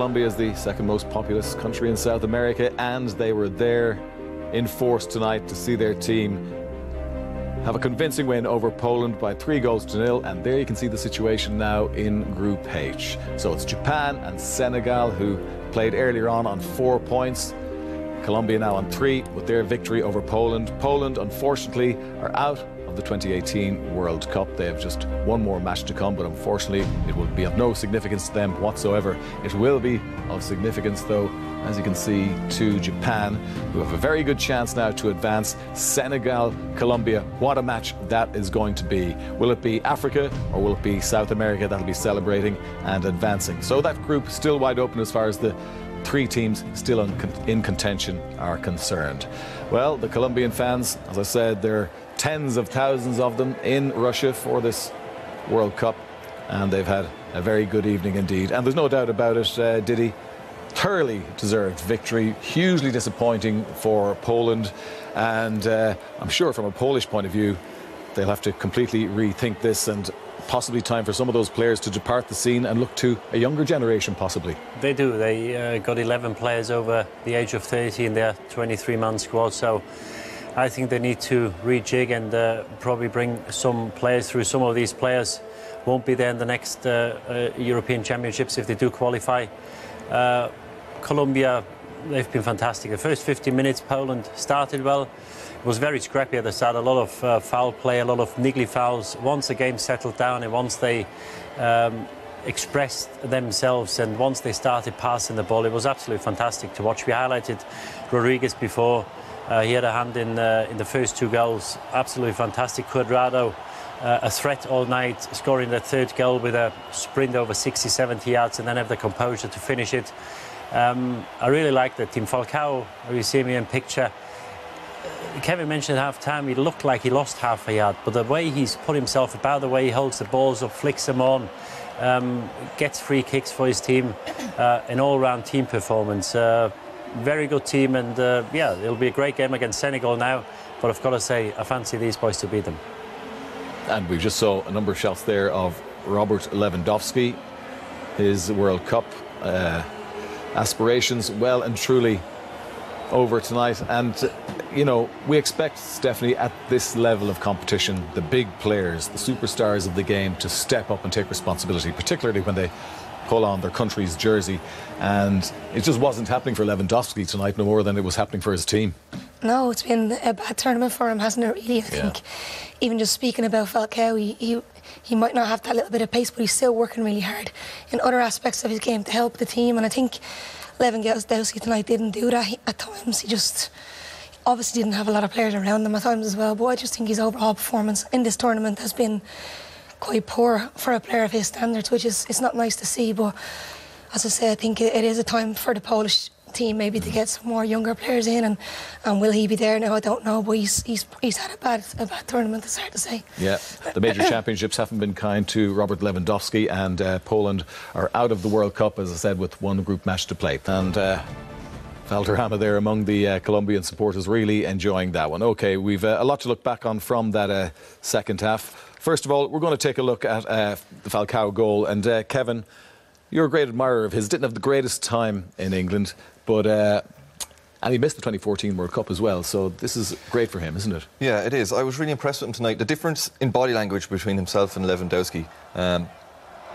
Colombia is the second most populous country in South America, and they were there in force tonight to see their team have a convincing win over Poland by 3-0, and there you can see the situation now in Group H. So it's Japan and Senegal who played earlier on 4 points. Colombia now on 3 with their victory over Poland. Poland, unfortunately, are out of the 2018 World Cup. They have just one more match to come, but unfortunately it will be of no significance to them whatsoever. It will be of significance, though, as you can see, to Japan, who have a very good chance now to advance. Senegal, Colombia, what a match that is going to be. Will it be Africa or will it be South America that'll be celebrating and advancing? So that group still wide open as far as the 3 teams still in contention are concerned. Well, the Colombian fans, as I said, there are tens of thousands of them in Russia for this World Cup, and they've had a very good evening indeed. And there's no doubt about it, Diddy, thoroughly deserved victory, hugely disappointing for Poland, and I'm sure from a Polish point of view they'll have to completely rethink this, and possibly time for some of those players to depart the scene and look to a younger generation possibly. They do. They got 11 players over the age of 30 in their 23-man squad, so I think they need to rejig and probably bring some players through. Some of these players won't be there in the next European Championships if they do qualify. Colombia, they've been fantastic. The first 50 minutes, Poland started well. It was very scrappy at the start, a lot of foul play, a lot of niggly fouls. Once the game settled down and once they expressed themselves and once they started passing the ball, it was absolutely fantastic to watch. We highlighted Rodriguez before. He had a hand in the first 2 goals. Absolutely fantastic. Cuadrado, a threat all night, scoring the 3rd goal with a sprint over 60, 70 yards and then have the composure to finish it. I really like the team. Falcao, you see me in picture. Kevin mentioned at half-time he looked like he lost half a yard, but the way he's put himself about, the way he holds the balls up, flicks them on, gets free kicks for his team, an all-round team performance. Very good team, and yeah, it'll be a great game against Senegal now, but I've got to say, I fancy these boys to beat them. And we just saw a number of shots there of Robert Lewandowski, his World Cup aspirations well and truly over tonight. And you know, we expect, Stephanie, at this level of competition, the big players, the superstars of the game, to step up and take responsibility, particularly when they pull on their country's jersey. And it just wasn't happening for Lewandowski tonight, no more than it was happening for his team. No, it's been a bad tournament for him, hasn't it, really? I think even just speaking about Falcao, he might not have that little bit of pace, but he's still working really hard in other aspects of his game to help the team. And I think Lewandowski tonight didn't do that at times. He just obviously didn't have a lot of players around him at times as well. But I just think his overall performance in this tournament has been quite poor for a player of his standards, which is, it's not nice to see. But as I say, I think it is a time for the Polish team maybe to get some more younger players in, and will he be there now? I don't know, but he's had a bad tournament, it's hard to say. Yeah, the major championships haven't been kind to Robert Lewandowski, and Poland are out of the World Cup, as I said, with one group match to play. And Valderrama there among the Colombian supporters really enjoying that one. OK, we've a lot to look back on from that second half. First of all, we're going to take a look at the Falcao goal. And Kevin, you're a great admirer of his. Didn't have the greatest time in England, but and he missed the 2014 World Cup as well, so this is great for him, isn't it? Yeah, it is. I was really impressed with him tonight. The difference in body language between himself and Lewandowski.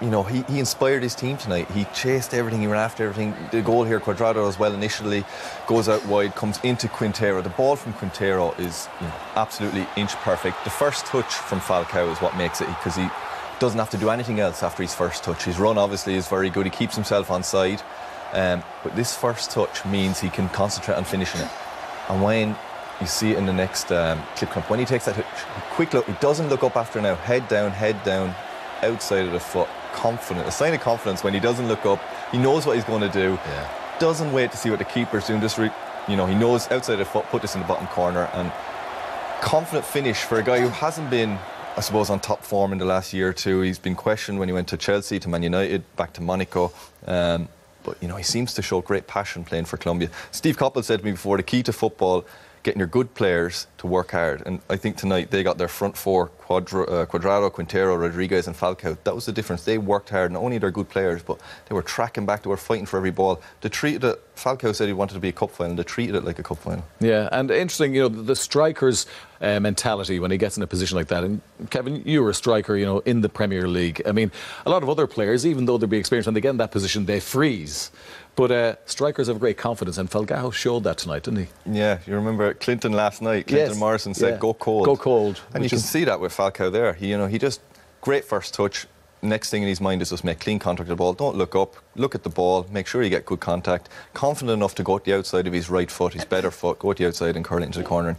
You know, he inspired his team tonight. He chased everything, he ran after everything. The goal here, Cuadrado as well initially, goes out wide, comes into Quintero. The ball from Quintero is, you know, absolutely inch perfect. The first touch from Falcao is what makes it, because he doesn't have to do anything else after his first touch. His run obviously is very good. He keeps himself on side. But this first touch means he can concentrate on finishing it. And when you see it in the next clip clip, when he takes that touch, quick look, he doesn't look up after now. Head down, outside of the foot. Confident, a sign of confidence when he doesn't look up. He knows what he's going to do. Doesn't wait to see what the keeper's doing. Just you know, he knows outside the foot, put this in the bottom corner, and confident finish for a guy who hasn't been, I suppose, on top form in the last year or two. He's been questioned when he went to Chelsea, to Man United, back to Monaco. But you know, he seems to show great passion playing for Colombia. Steve Coppell said to me before, the key to football, getting your good players to work hard. And I think tonight they got their front four, Cuadrado, Quintero, Rodriguez and Falcao. That was the difference. They worked hard. Not only they're good players, but they were tracking back, they were fighting for every ball. They treated it, Falcao said he wanted to be a cup final, they treated it like a cup final. Yeah, and interesting, you know, the striker's mentality when he gets in a position like that. And Kevin, you were a striker, you know, in the Premier League. I mean, a lot of other players, even though they'll be experienced, when they get in that position, they freeze. But strikers have great confidence, and Falcao showed that tonight, didn't he? Yeah, you remember Clinton last night. Clinton Morrison said, "Go cold." Go cold. And you can see that with Falcao there. He just great first touch. Next thing in his mind is just make clean contact with the ball. Don't look up. Look at the ball. Make sure you get good contact. Confident enough to go to the outside of his right foot, his better foot, go to the outside and curl it into the corner. And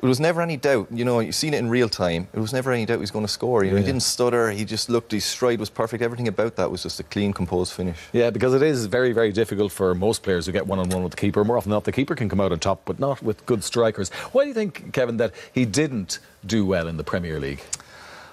there was never any doubt. You know, you've seen it in real time. There was never any doubt he was going to score. You know, he didn't stutter. He just looked. His stride was perfect. Everything about that was just a clean, composed finish. Yeah, because it is very, very difficult for most players to get one-on-one with the keeper. More often than not, the keeper can come out on top, but not with good strikers. Why do you think, Kevin, that he didn't do well in the Premier League?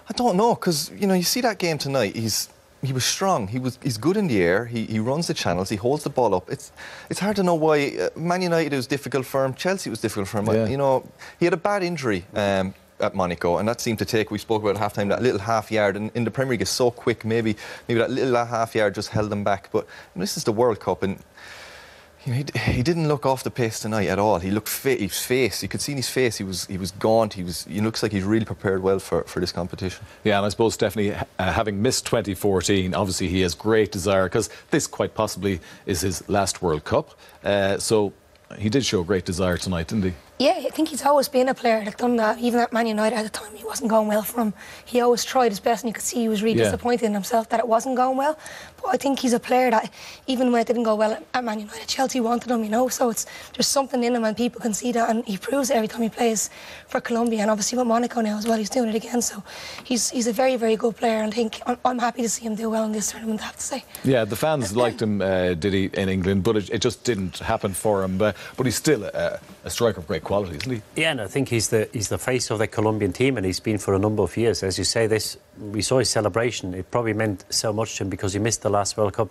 I don't know, because you know, you see that game tonight. He was strong. He's good in the air. He runs the channels. He holds the ball up. It's hard to know why. Man United, it was difficult for him. Chelsea was difficult for him. Yeah. You know, he had a bad injury at Monaco, and that seemed to take. We spoke about at half-time, that little half yard. And in the Premier League, it's so quick. Maybe that little half yard just held them back. But you know, this is the World Cup, and you know, he didn't look off the pace tonight at all. He looked fit. His face, you could see in his face, he was gaunt. He looks like he's really prepared well for this competition. Yeah, and I suppose Stephanie, having missed 2014, obviously he has great desire, because this quite possibly is his last World Cup. So he did show great desire tonight, didn't he? Yeah, I think he's always been a player that done that. Even at Man United at the time, he wasn't going well for him. He always tried his best, and you could see he was really disappointed in himself that it wasn't going well. But I think he's a player that, even when it didn't go well at Man United, Chelsea wanted him, you know. So there's something in him, and people can see that, and he proves it every time he plays for Colombia, and obviously with Monaco now as well, he's doing it again. So he's a very, very good player, and I think I'm happy to see him do well in this tournament, I have to say. Yeah, the fans liked him, did he, in England, but it just didn't happen for him. But he's still a striker of great quality, isn't he? Yeah, and I think he's the face of the Colombian team, and he's been for a number of years. As you say, we saw his celebration. It probably meant so much to him because he missed the last World Cup.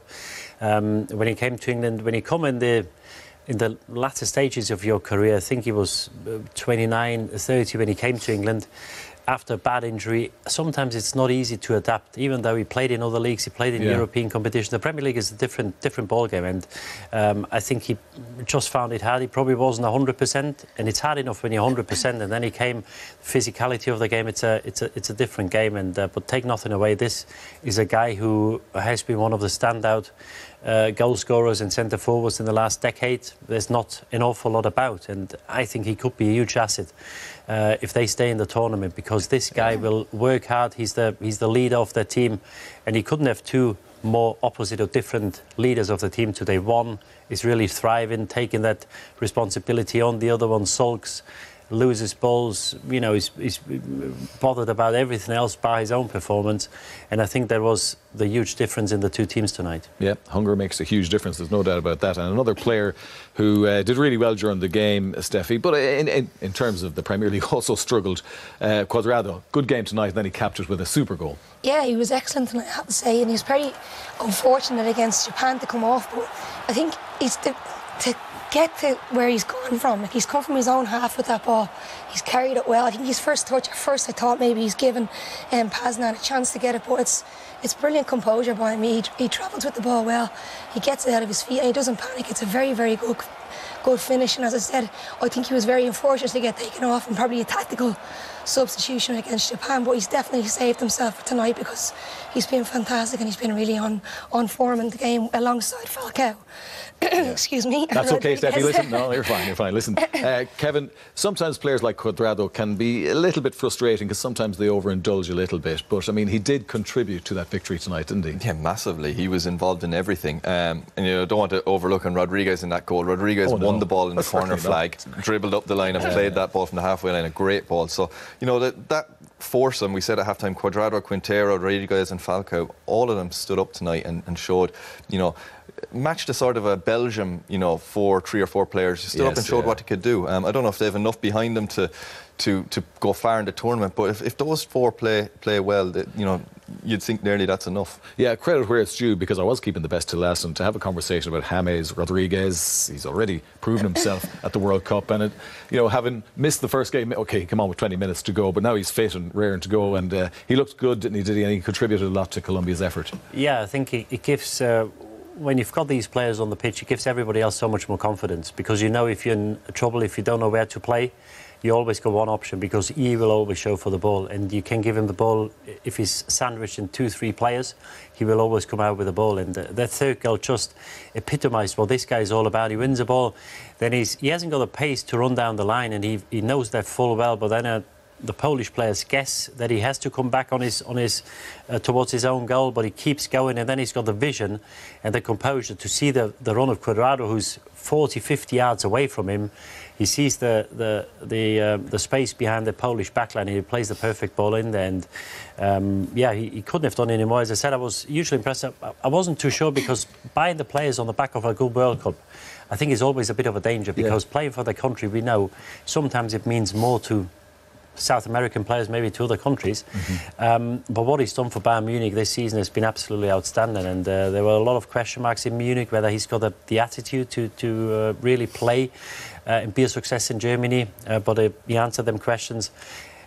When he came to England, when he come in the latter stages of your career, I think he was 29, 30 when he came to England. After a bad injury, sometimes it's not easy to adapt. Even though he played in other leagues, he played in European competition. The Premier League is a different ball game, and I think he just found it hard. He probably wasn't 100%, and it's hard enough when you're 100%. And then he came, physicality of the game. It's a different game, and but take nothing away. This is a guy who has been one of the standout goal scorers and centre forwards in the last decade. There's not an awful lot about, and I think he could be a huge asset if they stay in the tournament, because this guy will work hard. He's the leader of their team, and he couldn't have two more opposite or different leaders of the team today. One is really thriving, taking that responsibility on. The other one sulks, loses balls, you know, he's bothered about everything else by his own performance. And I think there was the huge difference in the two teams tonight. Yeah, hunger makes a huge difference, there's no doubt about that. And another player who did really well during the game, Steffi, but in terms of the Premier League also struggled, Cuadrado. Good game tonight, and then he capped it with a super goal. Yeah, he was excellent tonight, I have to say, and he was very unfortunate against Japan to come off, but I think he's to get to where he's gone from. Like, he's come from his own half with that ball. He's carried it well. I think his first touch, at first I thought maybe he's given Paznan a chance to get it, but it's brilliant composure by him. He travels with the ball well. He gets it out of his feet and he doesn't panic. It's a very, very good finish. And as I said, I think he was very unfortunate to get taken off, and probably a tactical substitution against Japan, but he's definitely saved himself for tonight because he's been fantastic and he's been really on form in the game alongside Falcao. Excuse me. That's okay, Steffi. Listen, no, you're fine. Listen, Kevin, sometimes players like Cuadrado can be a little bit frustrating because sometimes they overindulge a little bit. But I mean, he did contribute to that victory tonight, didn't he? Yeah, massively. He was involved in everything. And you know, don't want to overlook on Rodriguez in that goal. Rodriguez won the ball in the corner flag, dribbled up the line and played that ball from the halfway line. A great ball. So you know that foursome, we said at halftime, Cuadrado, Quintero, Rodriguez and Falcao, all of them stood up tonight and showed, you know, matched a sort of a Belgium, you know, 3 or 4 players, stood up and showed what they could do. I don't know if they have enough behind them to go far in the tournament, but if those 4 play well, you know, you'd think nearly that's enough. Yeah, credit where it's due, because I was keeping the best till last, and to have a conversation about James Rodriguez, he's already proven himself at the World Cup, and having missed the first game, okay, he came on with 20 minutes to go, but now he's fit and raring to go, and he looked good, didn't he? And he contributed a lot to Colombia's effort. Yeah, I think it gives. When you've got these players on the pitch, it gives everybody else so much more confidence, because if you're in trouble, if you don't know where to play, you always got one option, because he will always show for the ball, and you can give him the ball. If he's sandwiched in 2-3 players, he will always come out with the ball. And that third goal just epitomised what this guy is all about. He wins the ball, then he hasn't got the pace to run down the line, and he knows that full well, but then the Polish players guess that he has to come back on his towards his own goal, but he keeps going, and then he's got the vision and the composure to see the run of Cuadrado, who's 40-50 yards away from him. He sees the space behind the Polish backline, and he plays the perfect ball in there. And he couldn't have done any more. As I said, I was hugely impressed. I wasn't too sure, because buying the players on the back of a good World Cup, I think is always a bit of a danger, because playing for the country, we know sometimes it means more to South American players, maybe to other countries. But what he's done for Bayern Munich this season has been absolutely outstanding, and there were a lot of question marks in Munich whether he's got the attitude to really play and be a success in Germany, but he answered them questions.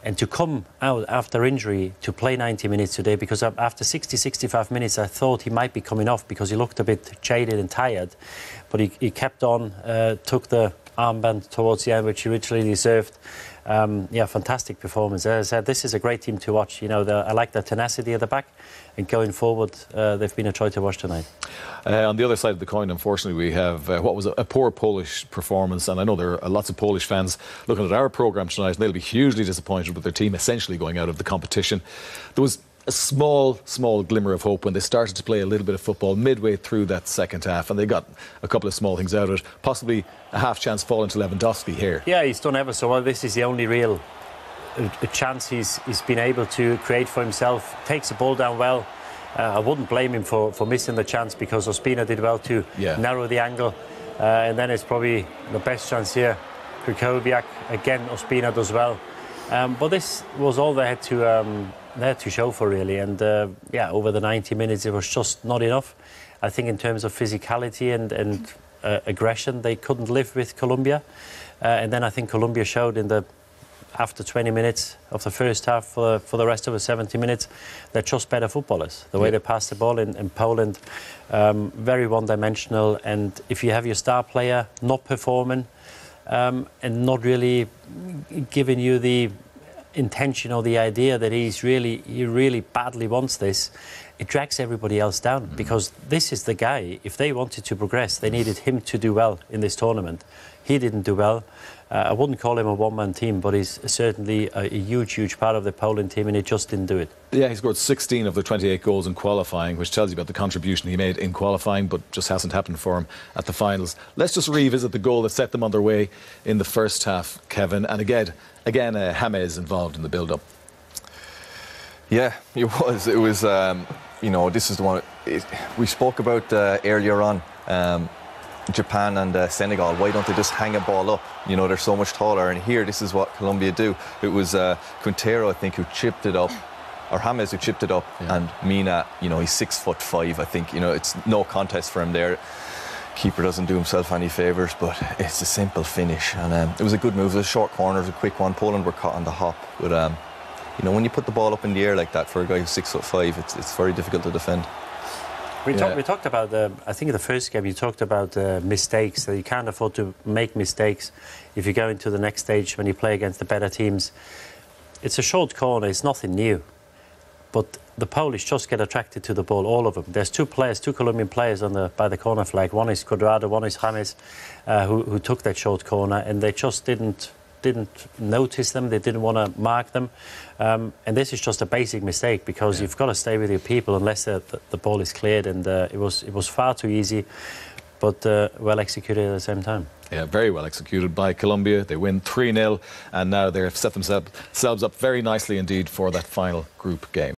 And to come out after injury to play 90 minutes today, because after 60-65 minutes I thought he might be coming off, because he looked a bit jaded and tired, but he kept on, took the armband towards the end, which he richly deserved. Fantastic performance. As I said, this is a great team to watch. I like the tenacity at the back, and going forward, they've been a joy to watch tonight. On the other side of the coin, unfortunately, we have what was a poor Polish performance, and I know there are lots of Polish fans looking at our programme tonight, and they'll be hugely disappointed with their team essentially going out of the competition. There was a small glimmer of hope when they started to play a little bit of football midway through that second half, and they got a couple of small things out of it, possibly a half chance falling to Lewandowski here. Yeah, he's done ever so well. This is the only real chance he's been able to create for himself. Takes the ball down well. I wouldn't blame him for missing the chance, because Ospina did well to narrow the angle, and then it's probably the best chance here. Krychowiak, again Ospina does well, but this was all they had to show for, really. And over the 90 minutes it was just not enough. I think in terms of physicality and aggression, they couldn't live with Colombia, and then I think Colombia showed after 20 minutes of the first half, for the rest of the 70 minutes, they're just better footballers. The way they pass the ball in Poland, very one-dimensional, and if you have your star player not performing and not really giving you the intention or the idea that he really badly wants this, it drags everybody else down, because this is the guy. If they wanted to progress, they needed him to do well in this tournament. He didn't do well. I wouldn't call him a one-man team, but he's certainly a huge part of the Poland team, and he just didn't do it. Yeah, he scored 16 of the 28 goals in qualifying, which tells you about the contribution he made in qualifying, but just hasn't happened for him at the finals. Let's just revisit the goal that set them on their way in the first half, Kevin. And again, James involved in the build-up. Yeah, it was. It was. This is the one we spoke about earlier on. Japan and Senegal, why don't they just hang a ball up? They're so much taller, and here this is what Colombia do. It was Quintero, I think, who chipped it up, or James who chipped it up, and Mina, he's 6'5", I think. It's no contest for him there. Keeper doesn't do himself any favours, but it's a simple finish, and it was a good move. It was a short corner, it was a quick one. Poland were caught on the hop, but when you put the ball up in the air like that for a guy who's 6'5", it's very difficult to defend. We talked about, I think in the first game you talked about mistakes, that you can't afford to make mistakes if you go into the next stage when you play against the better teams. It's a short corner, it's nothing new, but the Polish just get attracted to the ball, all of them. There's two Colombian players by the corner flag. One is Cuadrado, one is James, who took that short corner, and they just didn't notice them, they didn't want to mark them, and this is just a basic mistake, because you've got to stay with your people unless the ball is cleared, and it was far too easy, but well executed at the same time. Yeah, very well executed by Colombia. They win 3-0, and now they've set themselves up very nicely indeed for that final group game.